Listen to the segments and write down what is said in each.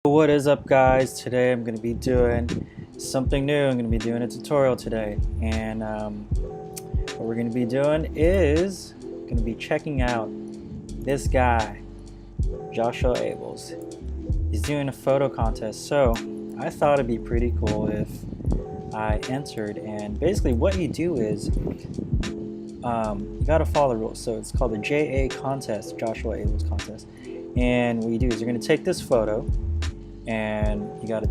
What is up, guys? Today I'm going to be doing something new. I'm going to be doing a tutorial today, and what we're going to be doing is going to be checking out this guy, Joshua Abels. He's doing a photo contest, so I thought it'd be pretty cool if I entered. And basically what you do is you gotta follow the rules. So it's called the JA contest, Joshua Abels contest, and what you do is you're going to take this photo and you gotta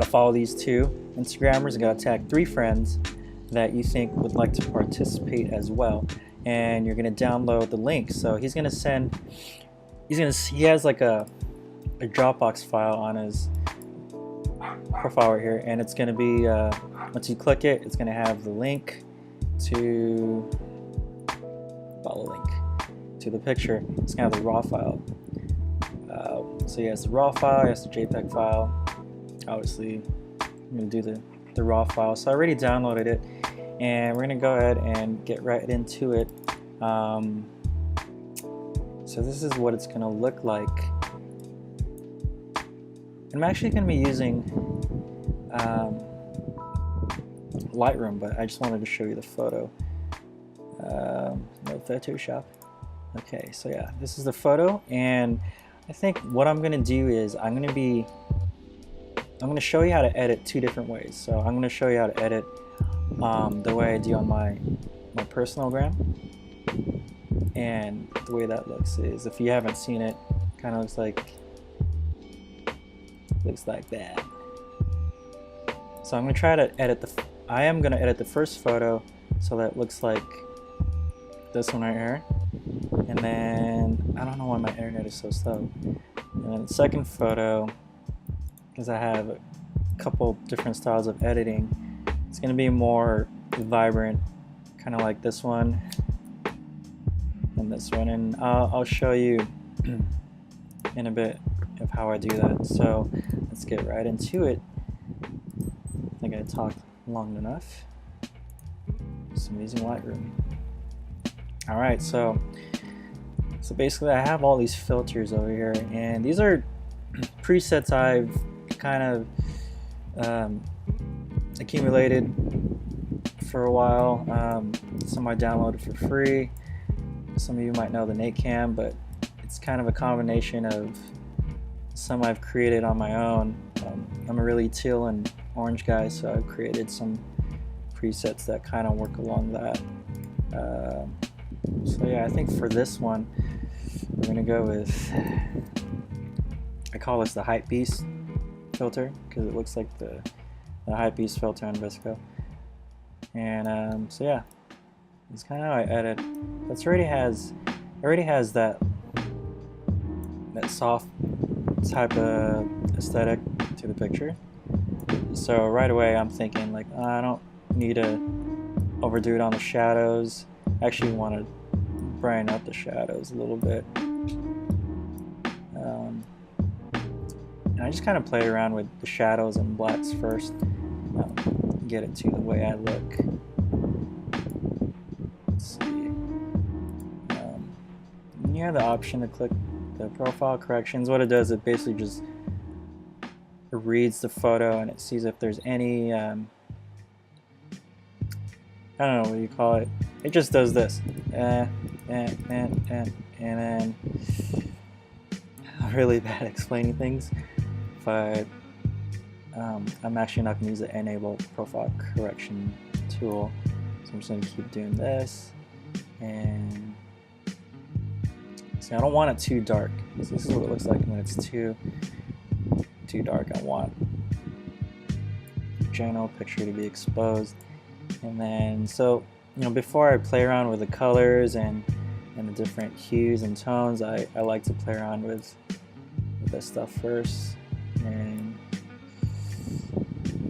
follow these two Instagrammers. You gotta tag 3 friends that you think would like to participate as well, and you're gonna download the link. So he has like a Dropbox file on his profile right here, and it's gonna be once you click it, it's gonna have the link to the picture. It's gonna have the raw file. So he has the raw file, he has the JPEG file. Obviously, I'm going to do the raw file. So I already downloaded it, and we're going to go ahead and get right into it. So this is what it's going to look like. I'm actually going to be using Lightroom, but I just wanted to show you the photo. No Photoshop. Okay, so yeah, this is the photo, and I think what I'm gonna do is I'm gonna show you how to edit 2 different ways. So I'm gonna show you how to edit the way I do on my personal gram, and the way that looks is, if you haven't seen it, kind of looks like that. So I'm gonna try to edit I am gonna edit the first photo so that it looks like this one right here. And then, I don't know why my internet is so slow. And then the second photo, because I have a couple different styles of editing, it's going to be more vibrant, kind of like this one and this one. And I'll show you in a bit of how I do that. So let's get right into it. I think I talked long enough. So I'm using Lightroom. Alright, so basically I have all these filters over here, and these are presets I've kind of accumulated for a while. Some I downloaded for free. Some of you might know the NateCam, but it's kind of a combination of some I've created on my own. I'm a really teal and orange guy, so I've created some presets that kind of work along that. So yeah, I think for this one, we're gonna go with, I call this the Hype Beast filter, because it looks like the Hype Beast filter on Visco. And so yeah, it's kind of how I edit. It already has that soft type of aesthetic to the picture. So right away I'm thinking like, I don't need to overdo it on the shadows. I actually want to brighten up the shadows a little bit. And I just kind of played around with the shadows and blacks first, get it to the way I look. Let's see. You have the option to click the profile corrections. What it does, it basically just reads the photo and it sees if there's any I don't know what you call it. It just does this, and then I'm really bad at explaining things, but I'm actually not going to use the enable profile correction tool, so I'm just going to keep doing this. And see, I don't want it too dark. So this is what it looks like when it's too dark. I want the general picture to be exposed. And then, so, before I play around with the colors and the different hues and tones, I like to play around with this stuff first. And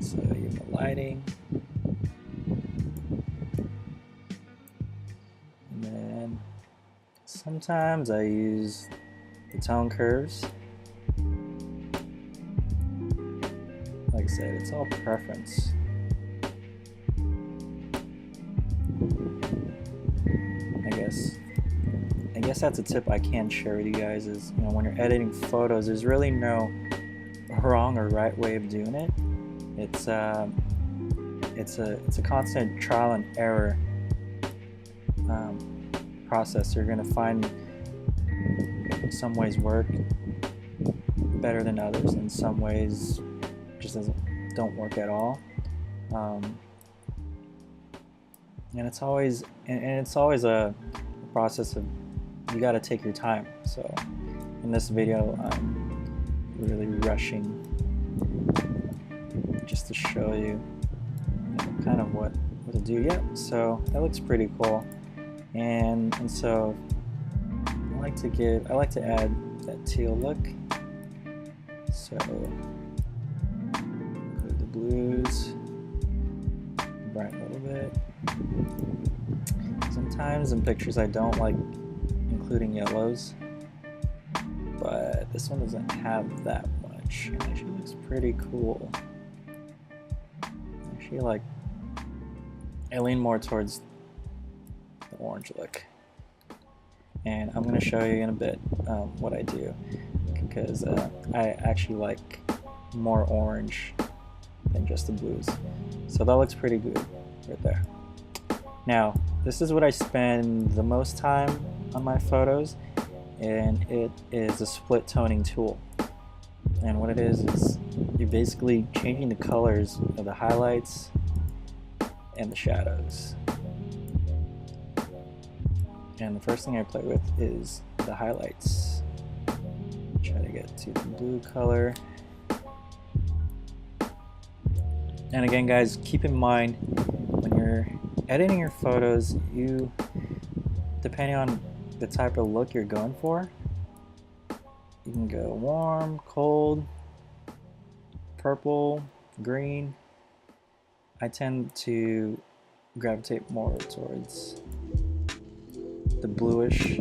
so use the lighting. And then sometimes I use the tone curves. Like I said, it's all preference. I guess guess that's a tip I can share with you guys is, you know, when you're editing photos, there's really no wrong or right way of doing it. It's a constant trial and error process. You're gonna find some ways work better than others, and some ways just don't work at all. And it's always a process of, you got to take your time. So in this video I'm really rushing just to show you, kind of what to do. Yeah, so that looks pretty cool. And so I like to add that teal look. So the blues, brighten a little bit. Sometimes in pictures I don't like including yellows, but this one doesn't have that much. It actually looks pretty cool. Actually, I lean more towards the orange look, and I'm going to show you in a bit what I do, because I actually like more orange than just the blues. So that looks pretty good right there. Now, this is what I spend the most time on my photos, and it is a split toning tool. And what it is you're basically changing the colors of the highlights and the shadows. And the first thing I play with is the highlights. Try to get to the blue color. And again, guys, keep in mind when you're editing your photos, depending on the type of look you're going for, you can go warm, cold, purple, green. I tend to gravitate more towards the bluish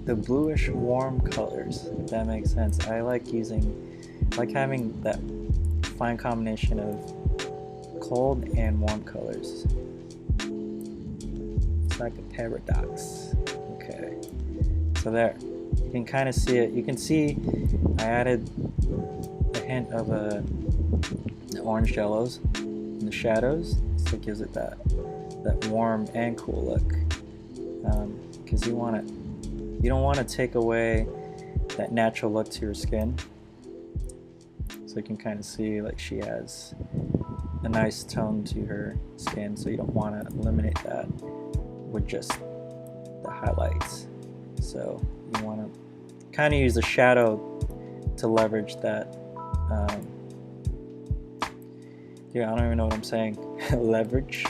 the bluish warm colors, if that makes sense. I like having that fine combination of cold and warm colors. It's like a paradox. Okay, so there, you can kind of see it. You can see I added a hint of the orange yellows in the shadows, so it gives it that warm and cool look. Because you don't want to take away that natural look to your skin. So you can kind of see she has a nice tone to her skin, so you don't want to eliminate that with just the highlights. So you want to kind of use the shadow to leverage that. Yeah, I don't even know what I'm saying. Leverage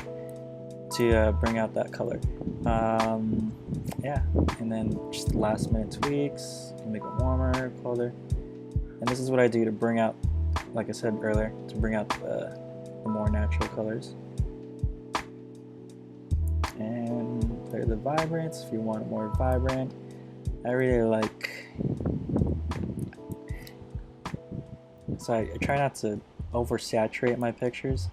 to bring out that color. Yeah, and then just last minute tweaks, you can make it warmer, colder. And this is what I do to bring out, like I said earlier, to bring out the more natural colors. And play the vibrance if you want it more vibrant. I really like, so I try not to oversaturate my pictures,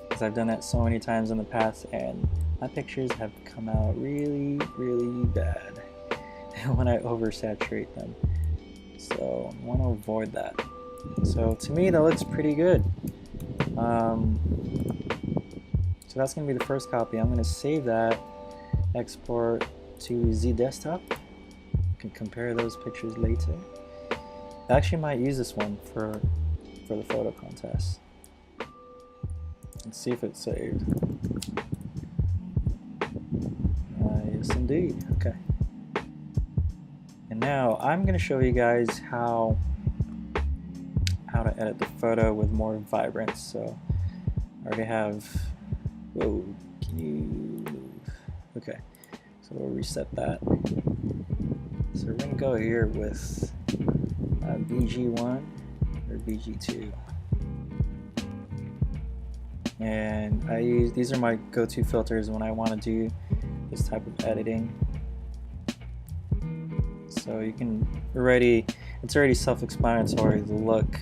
because I've done that so many times in the past, and my pictures have come out really, really bad when I oversaturate them. So I want to avoid that. So to me, that looks pretty good. So that's going to be the first copy. I'm going to save that, export to Z Desktop. You can compare those pictures later. I actually might use this one for the photo contest. Let's see if it's saved. Yes, indeed. Okay. And now I'm going to show you guys how to edit the photo with more vibrance. So I already have. Whoa, can you move? Okay, so we'll reset that. So we're gonna go here with BG1 or BG2, and these are my go-to filters when I want to do this type of editing. So you can it's already self-explanatory, the look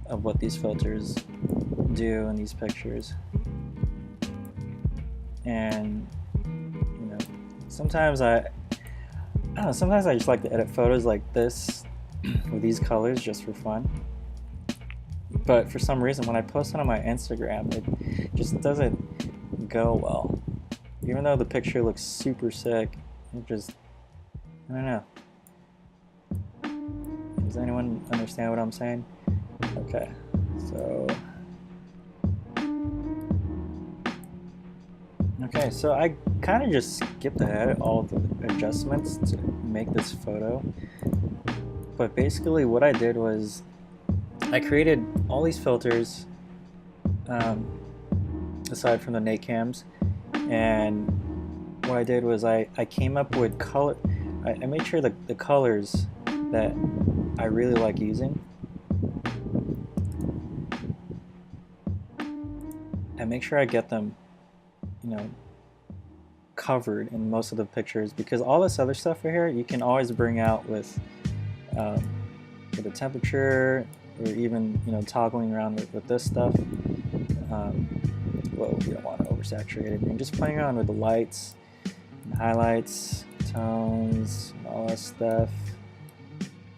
of what these filters do in these pictures. And sometimes I don't know, sometimes I just like to edit photos like this with these colors just for fun. But for some reason, when I post it on my Instagram, it just doesn't go well. Even though the picture looks super sick, it just, I don't know. Does anyone understand what I'm saying? Okay, so. Okay, so I kind of just skipped ahead all the adjustments to make this photo. But basically what I did was I created all these filters aside from the Nate cams, and what I did was I came up with color. I made sure that the colors that I really like using, I make sure I get them, you know, covered in most of the pictures, because all this other stuff right here you can always bring out with the temperature, or even, you know, toggling around with this stuff. Well, you don't want to oversaturate it. And just playing around with the lights, and highlights, tones, all that stuff.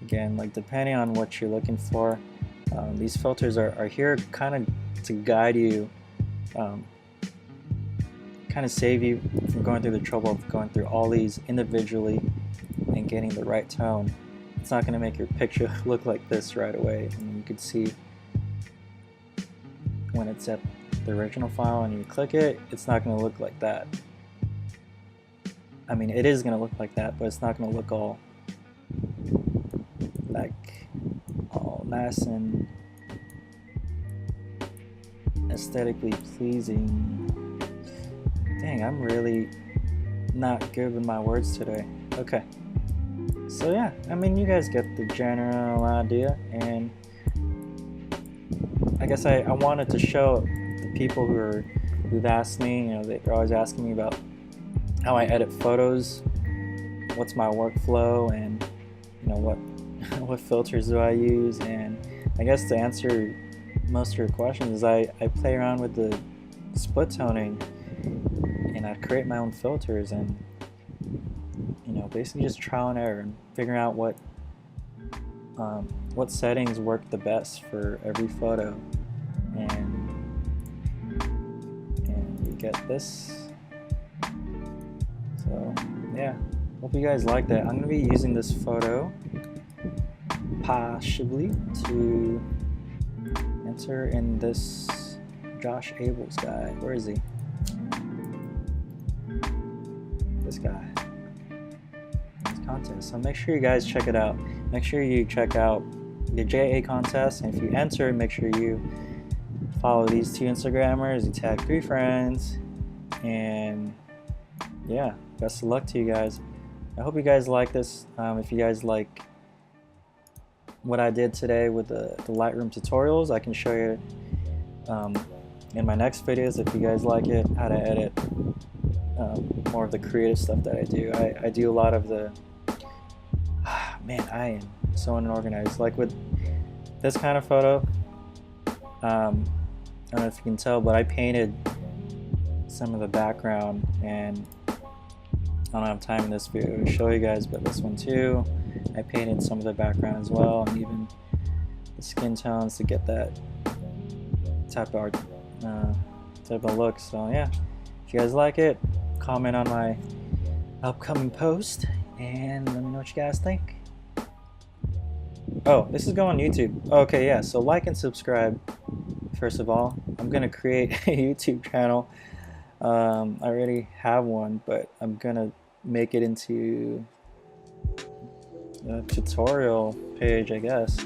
Again, like depending on what you're looking for, these filters are here kind of to guide you, kind of save you from going through the trouble of going through all these individually and getting the right tone. It's not going to make your picture look like this right away. I mean, you can see when it's at the original file and you click it, it's not going to look like that. I mean, it is going to look like that, but it's not going to look all nice and aesthetically pleasing. Dang, I'm really not good with my words today. Okay. So yeah, I mean, you guys get the general idea, and I guess I wanted to show the people who've asked me, you know, they're always asking me about how I edit photos, what's my workflow, and you know what filters do I use. And I guess to answer most of your questions is I play around with the split toning, and I create my own filters, and you know, basically just trial and error and figuring out what settings work the best for every photo, and you get this. So yeah, hope you guys like that. I'm gonna be using this photo possibly to enter in this Josh Abels guy. Where is he? This guy. Contest. So make sure you guys check it out. Make sure you check out the JA contest, and if you enter, make sure you follow these two Instagrammers, you tag 3 friends, and yeah, best of luck to you guys. I hope you guys like this. If you guys like what I did today with the Lightroom tutorials, I can show you in my next videos, if you guys like it, how to edit more of the creative stuff that I do. I do a lot of the man, I am so unorganized. Like with this kind of photo, I don't know if you can tell, but I painted some of the background, and I don't have time in this video to show you guys, but this one too, I painted some of the background as well, and even the skin tones to get that type of look. So yeah, if you guys like it, comment on my upcoming post and let me know what you guys think. Oh, this is going on YouTube. Okay, yeah, so like and subscribe first of all. I'm gonna create a YouTube channel. I already have one, but I'm gonna make it into a tutorial page, I guess.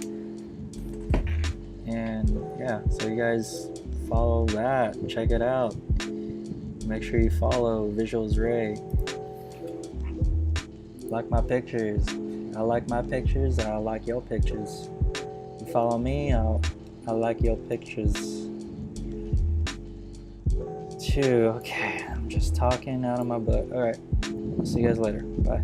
And yeah, so you guys follow that, check it out. Make sure you follow Visuals Ray. Like my pictures. I like my pictures, and I like your pictures. You follow me, I like your pictures too. Okay, I'm just talking out of my butt. Alright, see you guys later. Bye.